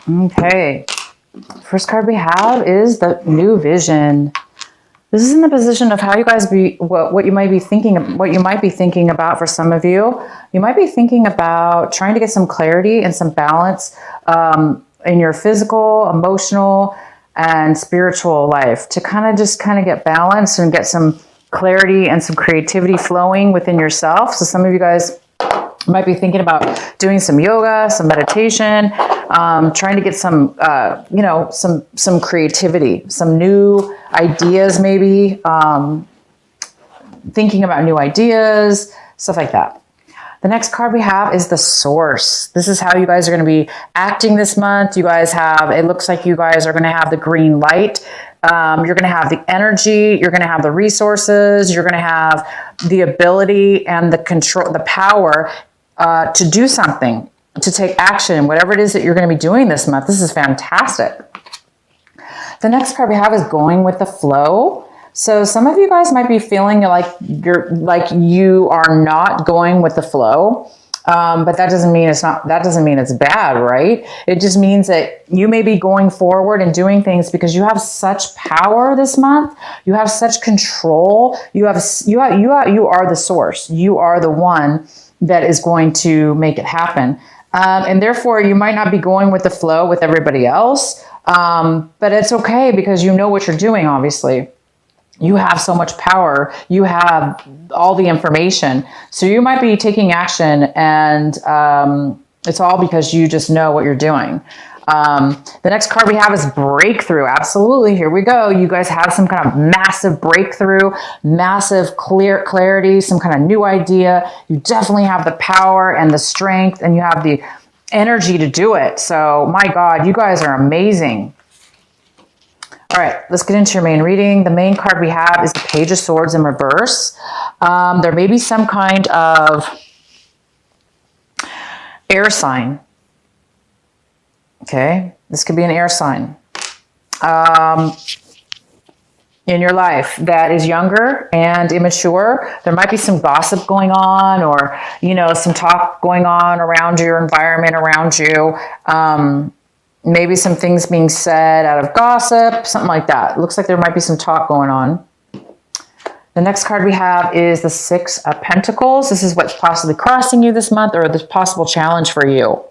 Okay. First card we have is the new vision. This is in the position of how you guys what you might be thinking about for some of you. You might be thinking about trying to get some clarity and some balance in your physical, emotional, and spiritual life to kind of get balance and get some clarity and some creativity flowing within yourself. So some of you guys might be thinking about doing some yoga, some meditation, trying to get some, some creativity, some new ideas, maybe thinking about new ideas, stuff like that. The next card we have is the Source. This is how you guys are going to be acting this month. You guys have, it looks like you guys are going to have the green light. You're going to have the energy. You're going to have the resources. You're going to have the ability and the control, the power to do something, to take action, whatever it is that you're going to be doing this month. This is fantastic. The next card we have is going with the flow. So some of you guys might be feeling like you are not going with the flow. But that doesn't mean it's bad, right? It just means that you may be going forward and doing things because you have such power this month. You have such control. You are the source. You are the one that is going to make it happen. And therefore you might not be going with the flow with everybody else. But it's okay because you know what you're doing, obviously. You have so much power. You have all the information. So you might be taking action and it's all because you just know what you're doing. The next card we have is breakthrough. Absolutely. Here we go. You guys have some kind of massive breakthrough, massive clarity, some kind of new idea. You definitely have the power and the strength and you have the energy to do it. So my God, you guys are amazing. All right, let's get into your main reading. The main card we have is the Page of Swords in reverse. There may be some kind of air sign. Okay, this could be an air sign in your life that is younger and immature. There might be some gossip going on or, some talk going on around your environment, around you. Maybe some things being said out of gossip, something like that. It looks like there might be some talk going on. The next card we have is the Six of Pentacles. This is what's possibly crossing you this month or this possible challenge for you.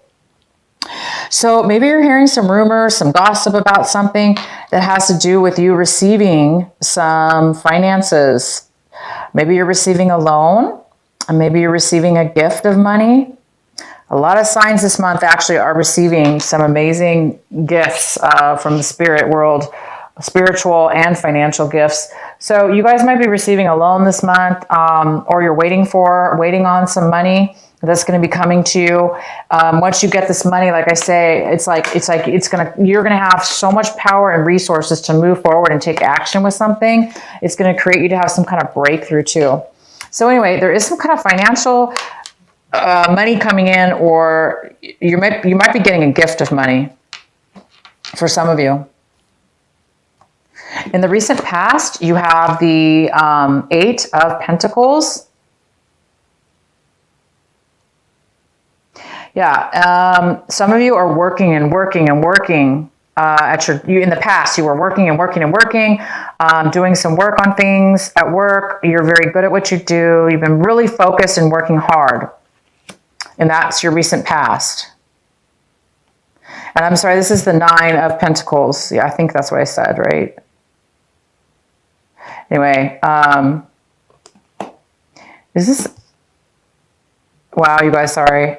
So maybe you're hearing some rumors, some gossip about something that has to do with you receiving some finances. Maybe you're receiving a loan, and maybe you're receiving a gift of money. A lot of signs this month actually are receiving some amazing gifts from the spirit world, spiritual and financial gifts. So you guys might be receiving a loan this month, or you're waiting on some money that's going to be coming to you. Once you get this money, like I say, you're going to have so much power and resources to move forward and take action with something. It's going to create you to have some kind of breakthrough too. So anyway, there is some kind of financial money coming in, or you might be getting a gift of money for some of you. In the recent past, you have the Eight of Pentacles. Yeah, some of you are working and working and working. In the past, you were working and working and working, doing some work on things at work. You're very good at what you do. You've been really focused and working hard. And that's your recent past. And I'm sorry, this is the Nine of Pentacles. Yeah, I think that's what I said, right? Anyway, is this... Wow, you guys, sorry.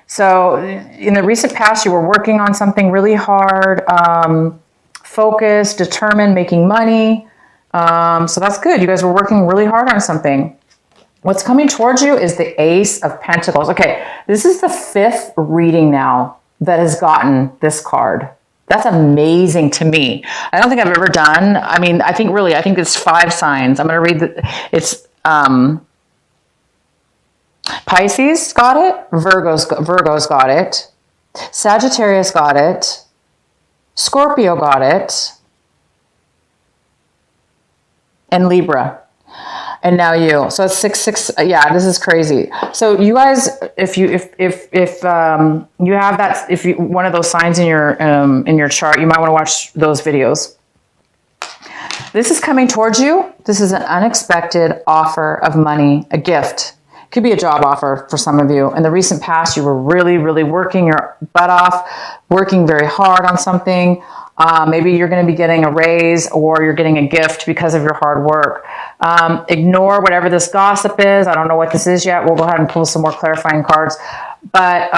So in the recent past, you were working on something really hard, focused, determined, making money. So that's good. You guys were working really hard on something. What's coming towards you is the Ace of Pentacles. Okay, this is the 5th reading now that has gotten this card. That's amazing to me. I don't think I've ever done. I think it's 5 signs. I'm going to read it's Pisces got it, Virgo's got it, Sagittarius got it, Scorpio got it, and Libra. And now you. So it's 6. Yeah, this is crazy. So you guys, if you have that, if you one of those signs in your chart, you might want to watch those videos. This is coming towards you. This is an unexpected offer of money, a gift. Could be a job offer for some of you. In the recent past, you were really, really working your butt off, working very hard on something. Maybe you're going to be getting a raise or you're getting a gift because of your hard work. Ignore whatever this gossip is. I don't know what this is yet. We'll go ahead and pull some more clarifying cards. But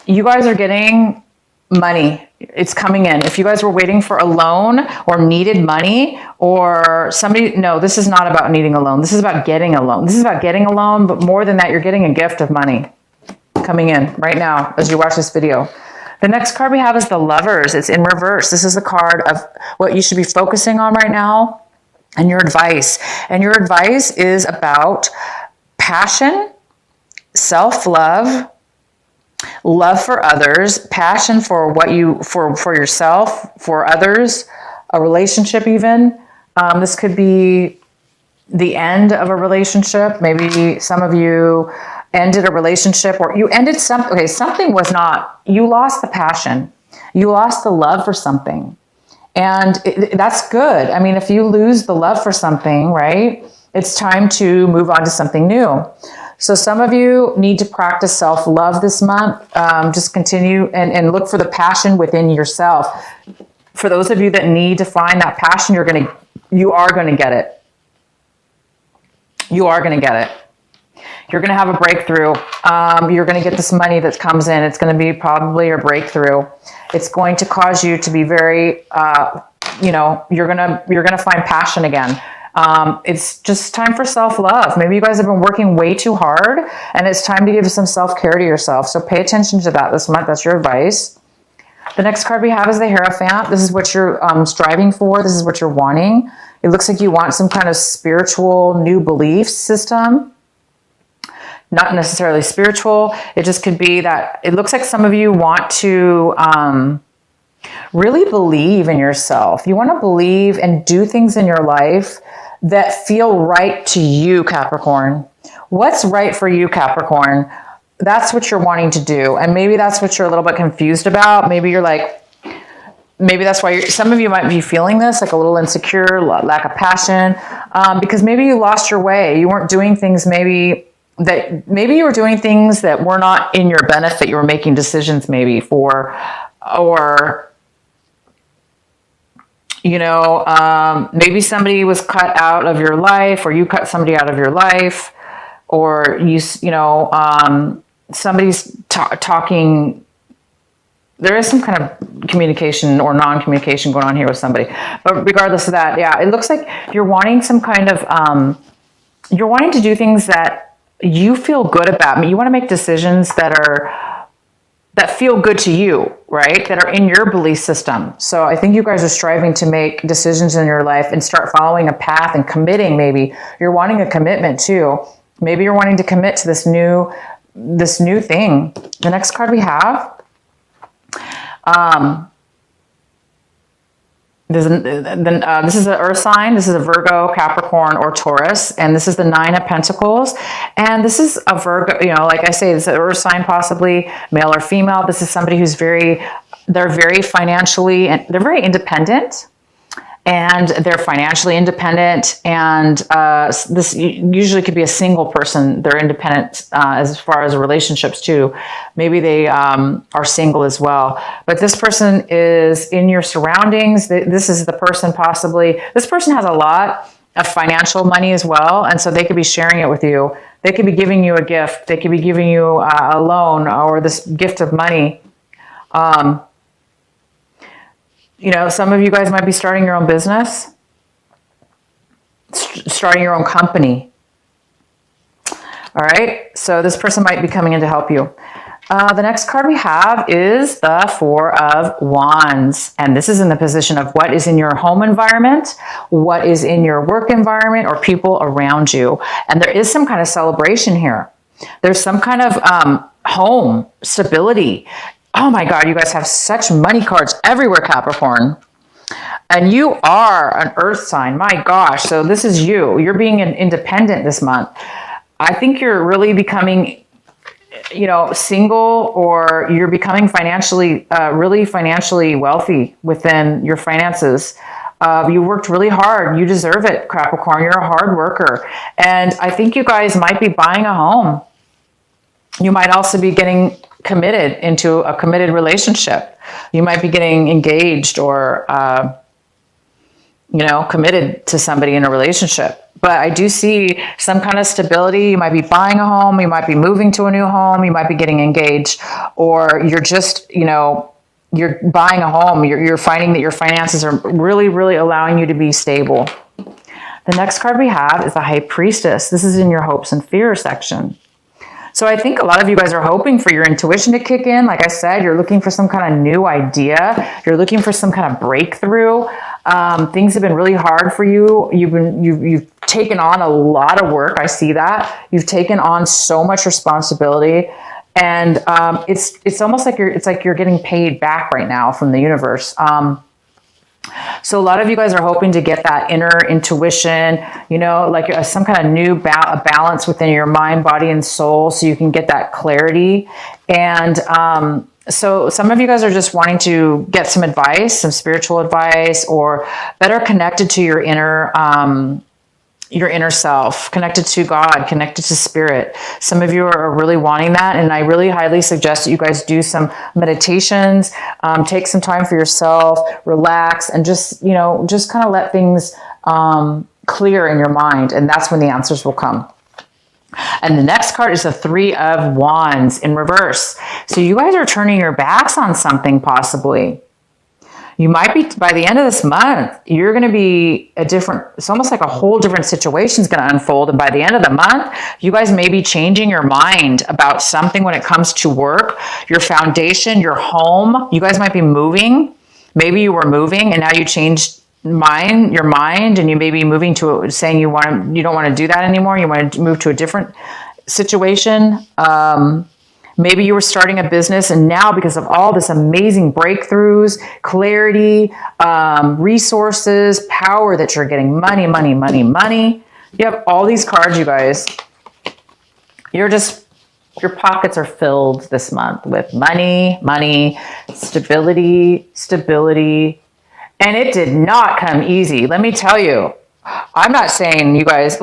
you guys are getting money. It's coming in. If you guys were waiting for a loan or needed money or somebody, no, this is not about needing a loan. This is about getting a loan. This is about getting a loan, but more than that, you're getting a gift of money coming in right now as you watch this video. The next card we have is the Lovers. It's in reverse. This is the card of what you should be focusing on right now and your advice. And your advice is about passion, self-love, love for others, passion for what you, for yourself, for others, a relationship even. This could be the end of a relationship. Maybe some of you ended a relationship or you ended something. Okay, something was not, you lost the passion. You lost the love for something. And that's good. I mean, if you lose the love for something, right, it's time to move on to something new. So some of you need to practice self-love this month. Just continue and look for the passion within yourself. For those of you that need to find that passion, you are going to get it. You are going to get it. You're going to have a breakthrough. You're going to get this money that comes in. It's going to be probably your breakthrough. It's going to cause you to be very, you're going to find passion again. It's just time for self-love. Maybe you guys have been working way too hard and it's time to give some self-care to yourself. So pay attention to that this month. That's your advice. The next card we have is the Hierophant. This is what you're striving for. This is what you're wanting. It looks like you want some kind of spiritual new belief system. Not necessarily spiritual. It just could be that it looks like some of you want to really believe in yourself. You want to believe and do things in your life that feel right to you, Capricorn. What's right for you, Capricorn? That's what you're wanting to do. And maybe that's what you're a little bit confused about. Maybe you're like, maybe that's why some of you might be feeling this, like a little insecure, lack of passion, because maybe you lost your way. You weren't doing things maybe you were doing things that were not in your benefit. You were making decisions maybe for, or, maybe somebody was cut out of your life or you cut somebody out of your life or somebody's talking. There is some kind of communication or non-communication going on here with somebody. But regardless of that, yeah, it looks like you're wanting some kind of, you're wanting to do things that you feel good about. I mean, you want to make decisions that feel good to you, right? That are in your belief system. So I think you guys are striving to make decisions in your life and start following a path and committing. Maybe you're wanting a commitment too. Maybe you're wanting to commit to this new thing. The next card we have, this is an earth sign. This is a Virgo, Capricorn, or Taurus. And this is the 9 of Pentacles. And this is a Virgo, like I say, it's an earth sign, possibly male or female. This is somebody who's they're very financially, and they're very independent. And they're financially independent. And this usually could be a single person. They're independent as far as relationships too. Maybe they are single as well. But this person is in your surroundings. This is the person possibly. This person has a lot of financial money as well. And so they could be sharing it with you. They could be giving you a gift. They could be giving you a loan or this gift of money. Some of you guys might be starting your own business, starting your own company. All right. So this person might be coming in to help you. The next card we have is the 4 of Wands. And this is in the position of what is in your home environment, what is in your work environment, or people around you. And there is some kind of celebration here. There's some kind of home stability. Oh my God, you guys have such money cards everywhere, Capricorn. And you are an earth sign. My gosh. So this is you. You're being independent this month. I think you're really becoming, you know, single, or you're becoming financially, really financially wealthy within your finances. You worked really hard. You deserve it, Capricorn. You're a hard worker. And I think you guys might be buying a home. You might also be getting committed into a committed relationship. You might be getting engaged or, you know, committed to somebody in a relationship. But I do see some kind of stability. You might be buying a home. You might be moving to a new home. You might be getting engaged, or you're just, you know, you're buying a home. You're finding that your finances are really, really allowing you to be stable. The next card we have is the High Priestess. This is in your hopes and fears section. So I think a lot of you guys are hoping for your intuition to kick in. Like I said, you're looking for some kind of new idea. You're looking for some kind of breakthrough. Things have been really hard for you. You've taken on a lot of work. I see that. You've taken on so much responsibility. And it's almost like you're getting paid back right now from the universe. So a lot of you guys are hoping to get that inner intuition, you know, like some kind of new balance within your mind, body, and soul, so you can get that clarity. And so some of you guys are just wanting to get some advice, some spiritual advice, or better connected to your inner self, connected to God, connected to spirit. Some of you are really wanting that. And I really highly suggest that you guys do some meditations, take some time for yourself, relax, and just, you know, just kind of let things clear in your mind. And that's when the answers will come. And the next card is the Three of Wands in reverse. So you guys are turning your backs on something possibly. You might be, by the end of this month, you're going to be it's almost like a whole different situation is going to unfold. And by the end of the month, you guys may be changing your mind about something when it comes to work, your foundation, your home. You guys might be moving. Maybe you were moving and now you changed your mind, and you may be moving to saying you don't want to do that anymore. You want to move to a different situation. Maybe you were starting a business, and now because of all this amazing breakthroughs, clarity, resources, power that you're getting, money. You have all these cards, you guys. Your pockets are filled this month with money, stability. And it did not come easy. Let me tell you. I'm not saying you guys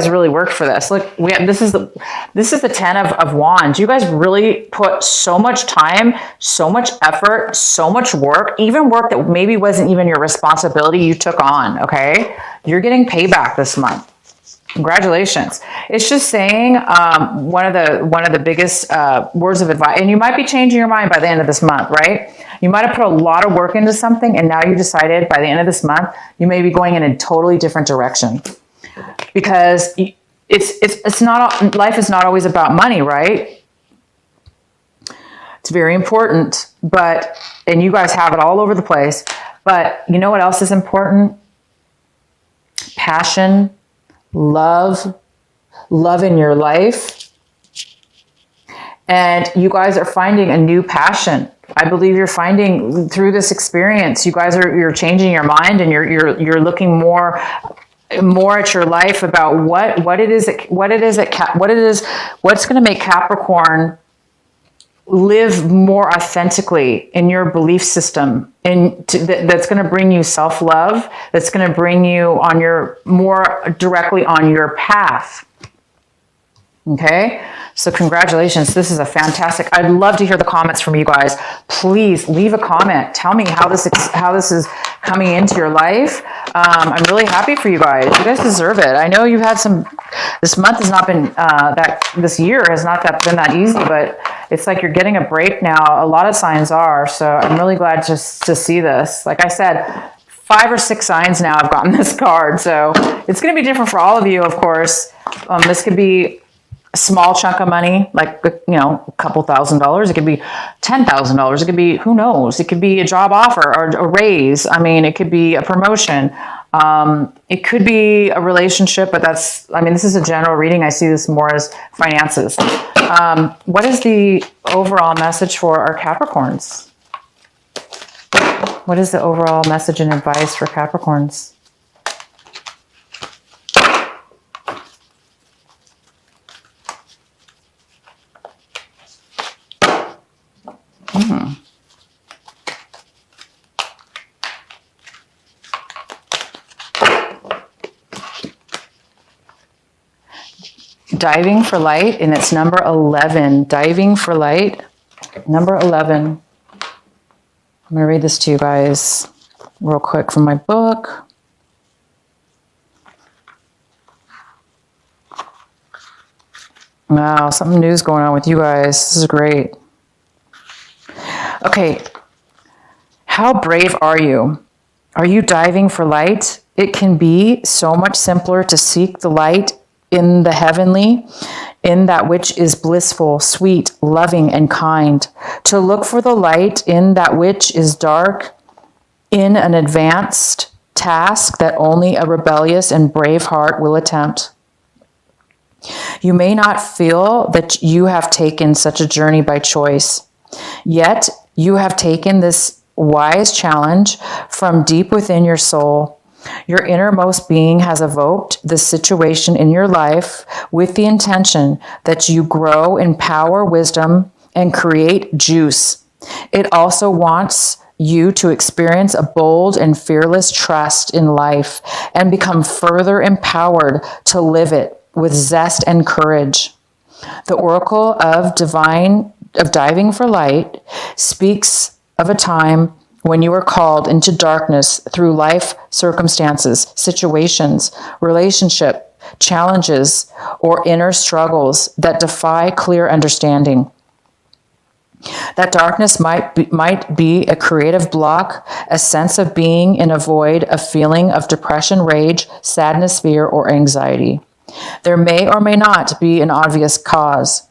really worked for this. Look, this is the 10 of Wands. You guys really put so much time, so much effort, so much work, even work that maybe wasn't even your responsibility, you took on, okay? You're getting payback this month. Congratulations. It's just saying one of the biggest words of advice, and you might be changing your mind by the end of this month, right? You might have put a lot of work into something, and now you decided by the end of this month, you may be going in a totally different direction, because it's not, life is not always about money, right? It's very important, and you guys have it all over the place, but you know what else is important? Passion, love in your life. And you guys are finding a new passion. I believe you're finding through this experience, you're changing your mind, and you're looking more at your life about what's going to make Capricorn live more authentically in your belief system, that's going to bring you self-love, that's going to bring you more directly on your path. Okay, so congratulations. This is a fantastic. I'd love to hear the comments from you guys. Please leave a comment. Tell me how this is coming into your life. I'm really happy for you guys. You guys deserve it. I know you've had this month has not been this year has not been that easy, but it's like you're getting a break now. A lot of signs are. So I'm really glad just to see this. Like I said, 5 or 6 signs now I've gotten this card. So it's going to be different for all of you, of course. This could be a small chunk of money, like, you know, a couple $1,000s. It could be $10,000. It could be, who knows? It could be a job offer or a raise. I mean, it could be a promotion. It could be a relationship, but this is a general reading. I see this more as finances. What is the overall message for our Capricorns? What is the overall message and advice for Capricorns? Diving for light, and it's number 11. Diving for light, number 11. I'm going to read this to you guys real quick from my book. Wow, something new's going on with you guys. This is great. Okay. How brave are you? Are you diving for light? It can be so much simpler to seek the light in the heavenly, in that which is blissful, sweet, loving, and kind. To look for the light in that which is dark, in an advanced task that only a rebellious and brave heart will attempt. You may not feel that you have taken such a journey by choice, yet you have taken this wise challenge from deep within your soul. Your innermost being has evoked this situation in your life with the intention that you grow in power, wisdom, and create juice. It also wants you to experience a bold and fearless trust in life and become further empowered to live it with zest and courage. The Oracle of Diving for Light speaks of a time when you are called into darkness through life circumstances, situations, relationship, challenges, or inner struggles that defy clear understanding. That darkness might be a creative block, a sense of being in a void, a feeling of depression, rage, sadness, fear, or anxiety. There may or may not be an obvious cause.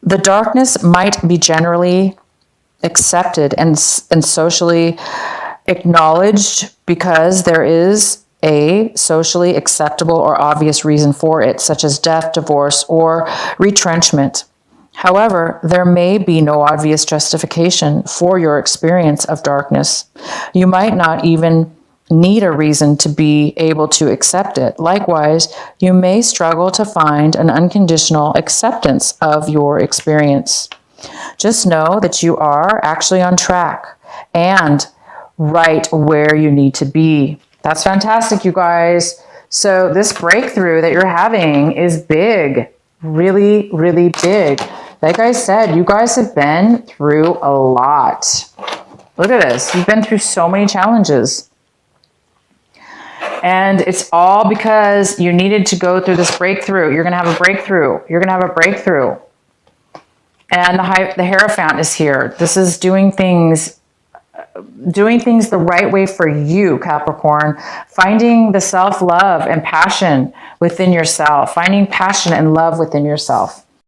The darkness might be generally accepted and socially acknowledged because there is a socially acceptable or obvious reason for it, such as death, divorce, or retrenchment. However, there may be no obvious justification for your experience of darkness. You might not even need a reason to be able to accept it. Likewise, you may struggle to find an unconditional acceptance of your experience. Just know that you are actually on track and right where you need to be. That's fantastic, you guys. So this breakthrough that you're having is big, really, really big. Like I said, you guys have been through a lot. Look at this. You've been through so many challenges. And it's all because you needed to go through this breakthrough. You're going to have a breakthrough. You're going to have a breakthrough. And the Hierophant is here. This is doing things the right way for you, Capricorn. Finding the self-love and passion within yourself. Finding passion and love within yourself.